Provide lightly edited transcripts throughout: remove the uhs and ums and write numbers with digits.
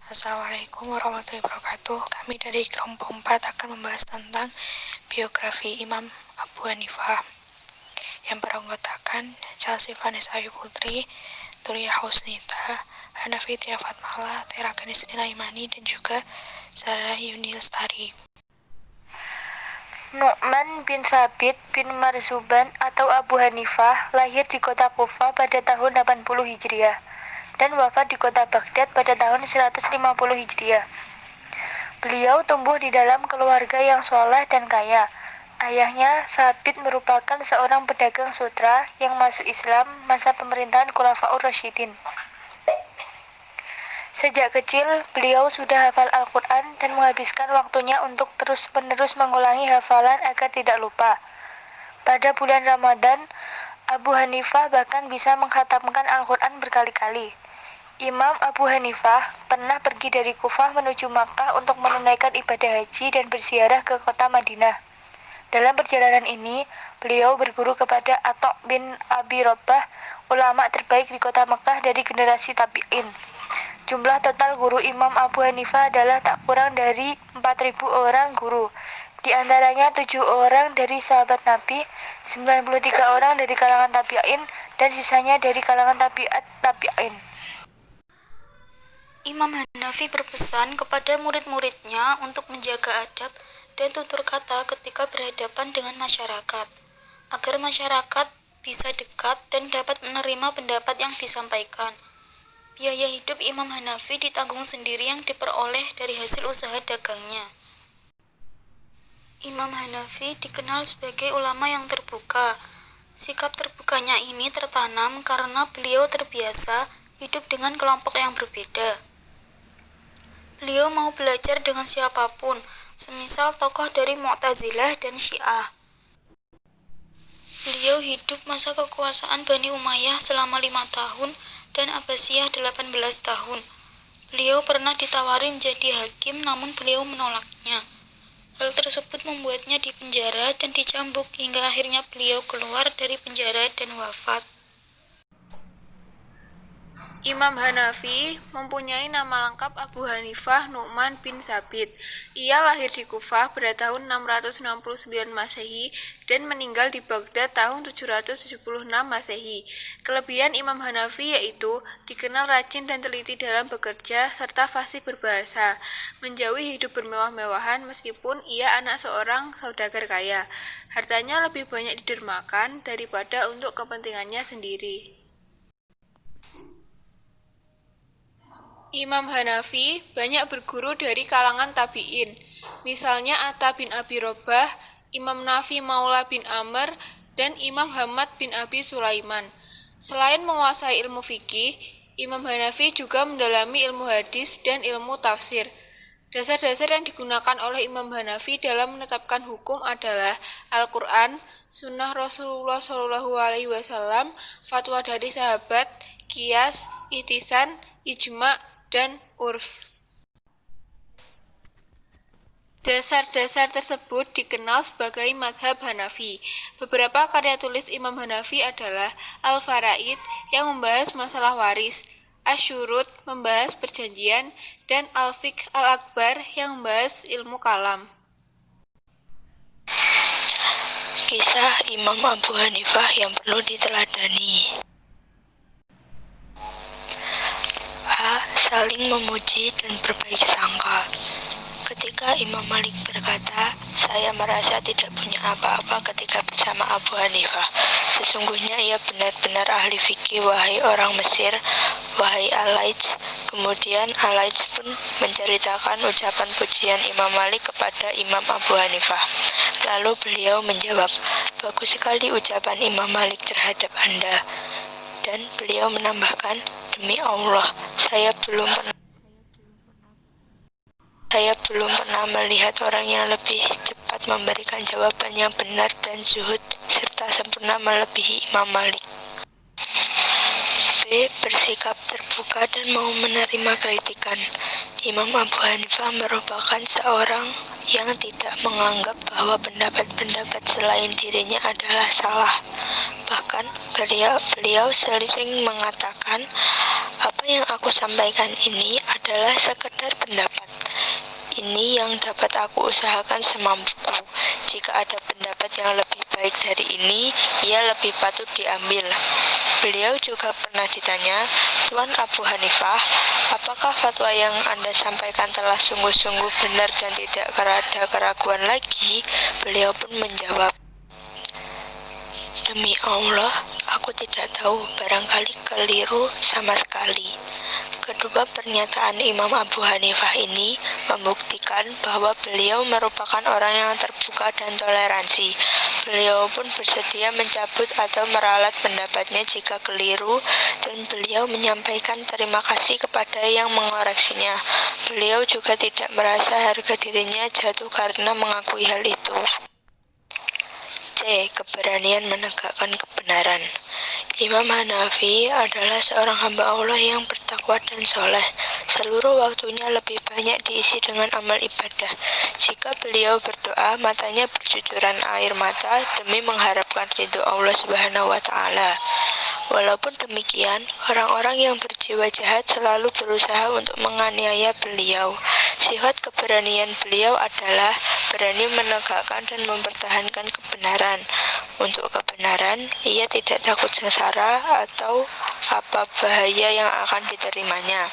Assalamualaikum warahmatullahi wabarakatuh. Kami dari kelompok 4 akan membahas tentang biografi Imam Abu Hanifah yang beranggotakan Chelsea Vanessa Ayu Putri, Turia Husnita, Hana Fitria Fatmala, Tera Kanisrina Imani, dan juga Sarah Yuni Lestari. Nu'man bin Thabit bin Marzuban atau Abu Hanifah lahir di kota Kufah pada tahun 80 Hijriah dan wafat di kota Baghdad pada tahun 150 Hijriah. Beliau tumbuh di dalam keluarga yang soleh dan kaya. Ayahnya, Thabit, merupakan seorang pedagang sutra yang masuk Islam masa pemerintahan Khulafaur Rasyidin. Sejak kecil, beliau sudah hafal Al-Quran dan menghabiskan waktunya untuk terus-menerus mengulangi hafalan agar tidak lupa. Pada bulan Ramadan, Abu Hanifah bahkan bisa mengkhatamkan Al-Quran berkali-kali. Imam Abu Hanifah pernah pergi dari Kufah menuju Makkah untuk menunaikan ibadah haji dan berziarah ke kota Madinah. Dalam perjalanan ini, beliau berguru kepada Atok bin Abi Robah, ulama terbaik di kota Makkah dari generasi tabi'in. Jumlah total guru Imam Abu Hanifah adalah tak kurang dari 4.000 orang guru. Di antaranya 7 orang dari sahabat Nabi, 93 orang dari kalangan tabi'in, dan sisanya dari kalangan tabi'in. Imam Hanafi berpesan kepada murid-muridnya untuk menjaga adab dan tutur kata ketika berhadapan dengan masyarakat, agar masyarakat bisa dekat dan dapat menerima pendapat yang disampaikan. Biaya hidup Imam Hanafi ditanggung sendiri yang diperoleh dari hasil usaha dagangnya. Imam Hanafi dikenal sebagai ulama yang terbuka. Sikap terbukanya ini tertanam karena beliau terbiasa hidup dengan kelompok yang berbeda. Beliau mau belajar dengan siapapun, semisal tokoh dari Mu'tazilah dan Syiah. Beliau hidup masa kekuasaan Bani Umayyah selama 5 tahun dan Abbasiyah 18 tahun. Beliau pernah ditawari menjadi hakim, namun beliau menolaknya. Hal tersebut membuatnya dipenjara dan dicambuk hingga akhirnya beliau keluar dari penjara dan wafat. Imam Hanafi mempunyai nama lengkap Abu Hanifah Nu'man bin Thabit. Ia lahir di Kufah pada tahun 669 Masehi dan meninggal di Baghdad tahun 776 Masehi. Kelebihan Imam Hanafi yaitu dikenal rajin dan teliti dalam bekerja serta fasih berbahasa, menjauhi hidup bermewah-mewahan meskipun ia anak seorang saudagar kaya. Hartanya lebih banyak didermakan daripada untuk kepentingannya sendiri. Imam Hanafi banyak berguru dari kalangan tabi'in, misalnya Atta bin Abi Robah, Imam Nafi Maula bin Amr, dan Imam Hamad bin Abi Sulaiman. Selain menguasai ilmu fikih, Imam Hanafi juga mendalami ilmu hadis dan ilmu tafsir. Dasar-dasar yang digunakan oleh Imam Hanafi dalam menetapkan hukum adalah Al-Quran, Sunnah Rasulullah SAW, fatwa dari sahabat, qiyas, ihtisan, ijma', dan urf. Dasar-dasar tersebut dikenal sebagai madhab Hanafi. Beberapa karya tulis Imam Hanafi adalah Al-Faraid yang membahas masalah waris, Asy-Syurut membahas perjanjian, dan Al-Fiqh Al-Akbar yang membahas ilmu kalam. Kisah Imam Abu Hanifah yang perlu diteladani. A. Saling memuji dan berbaik sangka. Ketika Imam Malik berkata, "Saya merasa tidak punya apa-apa ketika bersama Abu Hanifah. Sesungguhnya ia benar-benar ahli fikih, wahai orang Mesir, wahai Al-Laits." Kemudian Al-Laits pun menceritakan ucapan pujian Imam Malik kepada Imam Abu Hanifah. Lalu beliau menjawab, "Bagus sekali ucapan Imam Malik terhadap Anda." Dan beliau menambahkan, "Demi Allah, saya belum pernah melihat orang yang lebih cepat memberikan jawaban yang benar dan zuhud serta sempurna melebihi Imam Malik." B. B. Bersikap terbuka dan mau menerima kritikan. Imam Abu Hanifah merupakan seorang yang tidak menganggap bahwa pendapat-pendapat selain dirinya adalah salah. Bahkan beliau sering mengatakan, apa yang aku sampaikan ini adalah sekedar pendapat. Ini yang dapat aku usahakan semampuku. Jika ada pendapat yang lebih baik dari ini, ia lebih patut diambil. Beliau juga pernah ditanya, Tuan Abu Hanifah, apakah fatwa yang Anda sampaikan telah sungguh-sungguh benar dan tidak ada keraguan lagi? Beliau pun menjawab, demi Allah, aku tidak tahu, barangkali keliru sama sekali. Kedua pernyataan Imam Abu Hanifah ini membuktikan bahwa beliau merupakan orang yang terbuka dan toleransi. Beliau pun bersedia mencabut atau meralat pendapatnya jika keliru, dan beliau menyampaikan terima kasih kepada yang mengoreksinya. Beliau juga tidak merasa harga dirinya jatuh karena mengakui hal itu. C. Keberanian menegakkan kebenaran. Imam Hanafi adalah seorang hamba Allah yang bertakwa dan soleh. Seluruh waktunya lebih banyak diisi dengan amal ibadah. Jika beliau berdoa, matanya bercucuran air mata demi mengharapkan ridho Allah Subhanahu wa Ta'ala. Walaupun demikian, orang-orang yang berjiwa jahat selalu berusaha untuk menganiaya beliau. Sifat keberanian beliau adalah berani menegakkan dan mempertahankan kebenaran. Untuk kebenaran, ia tidak takut sengsara atau apa bahaya yang akan diterimanya.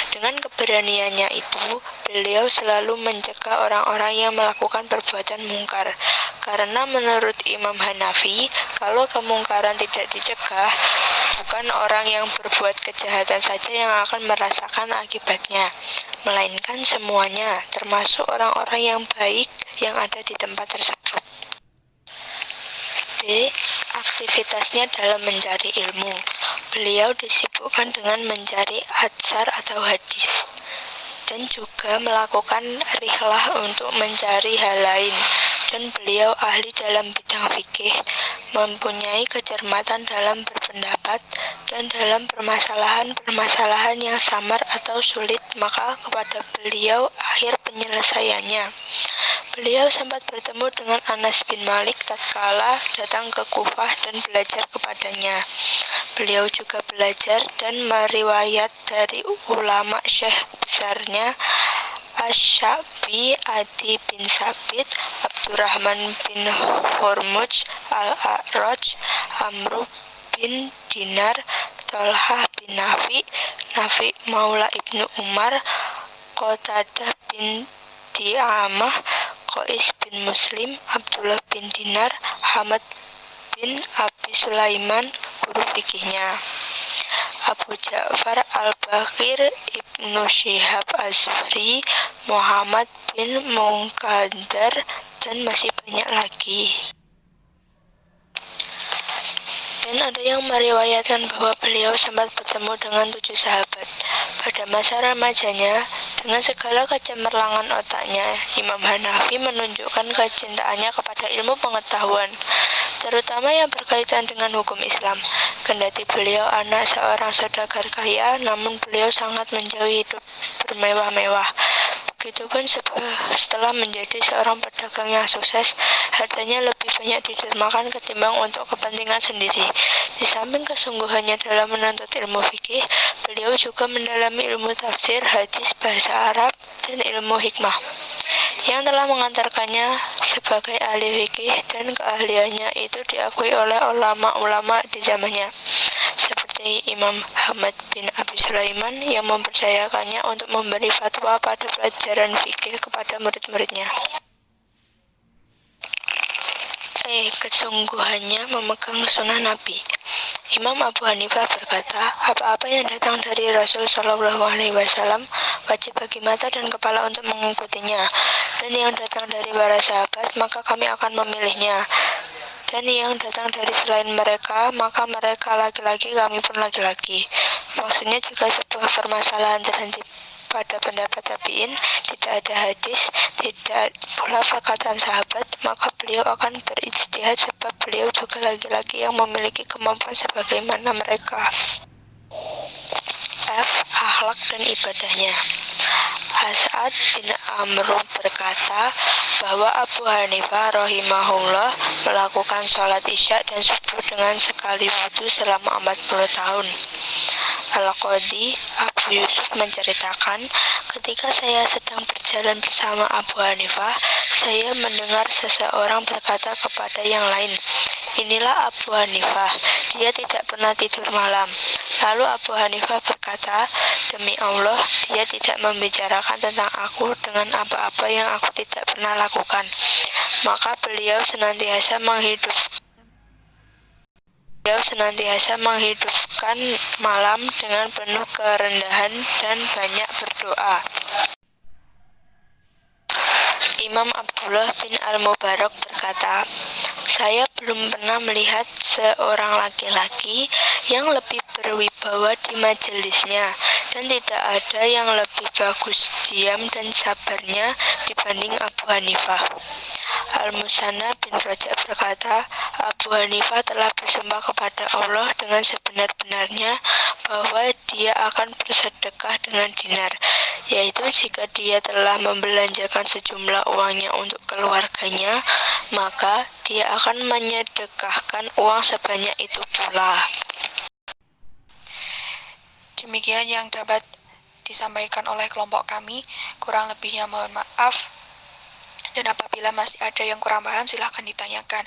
Dengan keberaniannya itu, beliau selalu mencegah orang-orang yang melakukan perbuatan mungkar. Karena menurut Imam Hanafi, kalau kemungkaran tidak dicegah, bukan orang yang berbuat kejahatan saja yang akan merasakan akibatnya, melainkan semuanya, termasuk orang-orang yang baik yang ada di tempat tersebut. D. Aktivitasnya dalam mencari ilmu. Beliau disibukkan dengan mencari atsar atau hadis, dan juga melakukan rihlah untuk mencari hal lain. Dan beliau ahli dalam bidang fikih, mempunyai kecermatan dalam berpendapat, dan dalam permasalahan-permasalahan yang samar atau sulit, maka kepada beliau akhir penyelesaiannya. Beliau sempat bertemu dengan Anas bin Malik tatkala datang ke Kufah dan belajar kepadanya. Beliau juga belajar dan meriwayat dari ulama syekh besarnya Asy-Sya'bi, Adi bin Sabit, Abdurrahman bin Hurmuz, Al-A'raj, Amru bin Dinar, Thalhah bin Nafi Maula Ibnu Umar, Qatadah bin Di'amah, Qais bin Muslim, Abdullah bin Dinar, Hamad bin Abi Sulaiman, guru fikihnya. Abu Ja'far Al-Baqir, Ibnu Syihab Az-Zuhri, Muhammad bin Munkadir, dan masih banyak lagi. Dan ada yang meriwayatkan bahwa beliau sempat bertemu dengan 7 sahabat. Pada masa remajanya, dengan segala kecemerlangan otaknya, Imam Hanafi menunjukkan kecintaannya kepada ilmu pengetahuan, terutama yang berkaitan dengan hukum Islam. Kendati beliau anak seorang saudagar kaya, namun beliau sangat menjauhi hidup bermewah-mewah. Begitupun setelah menjadi seorang pedagang yang sukses, hartanya lebih banyak didermakan ketimbang untuk kepentingan sendiri. Di samping kesungguhannya dalam menuntut ilmu fikih, beliau juga mendalami ilmu tafsir, hadis, bahasa Arab, dan ilmu hikmah, yang telah mengantarkannya sebagai ahli fikih, dan keahliannya itu diakui oleh ulama-ulama di zamannya, seperti Imam Hamad bin Abi Sulaiman yang mempercayakannya untuk memberi fatwa pada pelajaran fikih kepada murid-muridnya. Kesungguhannya memegang sunnah Nabi. Imam Abu Hanifah berkata, apa-apa yang datang dari Rasul Shallallahu Alaihi Wasallam wajib bagi mata dan kepala untuk mengikutinya, dan yang datang dari para sahabat maka kami akan memilihnya, dan yang datang dari selain mereka maka mereka laki-laki, kami pun laki-laki. Maksudnya jika sebuah permasalahan terhenti pada pendapat tabi'in, tidak ada hadis, tidak pula perkataan sahabat, maka beliau akan berijtihad sebab beliau juga laki-laki yang memiliki kemampuan sebagaimana mereka. F. Akhlak dan ibadahnya. As'ad bin Amru berkata bahwa Abu Hanifah rahimahullah melakukan sholat isya dan subuh dengan sekali wudhu selama 40 tahun. Al-Qadhi Abu Yusuf menceritakan, ketika saya sedang berjalan bersama Abu Hanifah, saya mendengar seseorang berkata kepada yang lain, "Inilah Abu Hanifah, dia tidak pernah tidur malam." Lalu Abu Hanifah berkata, "Demi Allah, dia tidak membicarakan tentang aku dengan apa-apa yang aku tidak pernah lakukan." Maka beliau senantiasa menghidupkan malam dengan penuh kerendahan dan banyak berdoa. Imam Abdullah bin Al-Mubarak berkata, "Saya belum pernah melihat seorang laki-laki yang lebih berwibawa di majelisnya, dan tidak ada yang lebih bagus diam dan sabarnya dibanding Abu Hanifah." Al-Musanna bin Rajab berkata, Abu Hanifah telah bersumpah kepada Allah dengan sebenar-benarnya bahwa dia akan bersedekah dengan dinar, yaitu jika dia telah membelanjakan sejumlah uangnya untuk keluarganya, maka dia akan menyedekahkan uang sebanyak itu pula. Demikian yang dapat disampaikan oleh kelompok kami. Kurang lebihnya mohon maaf. Dan apabila masih ada yang kurang paham, silahkan ditanyakan.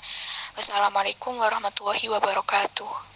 Wassalamualaikum warahmatullahi wabarakatuh.